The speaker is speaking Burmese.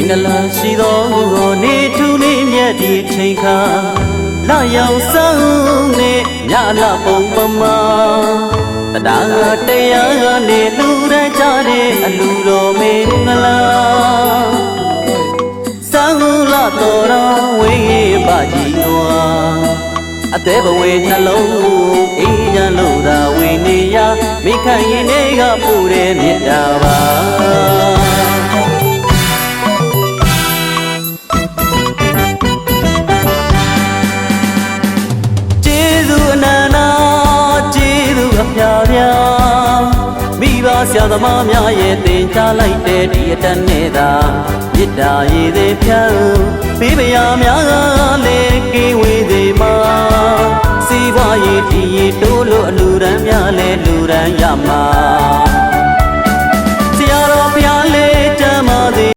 င်္ဂလာရှိသောနေထူးနေမြတ်ဒီချိန်ခါလာရောက်ဆောင်နေညလာပုံပမာတရားတရားကနေလူရကြတဲ့အလူတော်မင်္ဂလာဆောင်လာတော်တော်ဝေးပါကြီးတော်အသေးဘဝေနှလုံးအေးချမ်းလို့သာဝေနေရမိခိုင်ရင်တွေကပူတဲ့မြတ်တာပါကျေးဇူးအနန္တကျေးဇူးအပြာပြာမိဘဆရာသမားများရဲ့သင်ကြားလိုက်တဲ့ဒီအတန်းနဲ့သာမေတ္တာရည်သေးဖြန်းပေးပရာများလည်းကင်းဝေးသေးမှာစီးပွားရေးတည်ရတိုးလို့အလူရန်များလဲလူရန်ရမှာ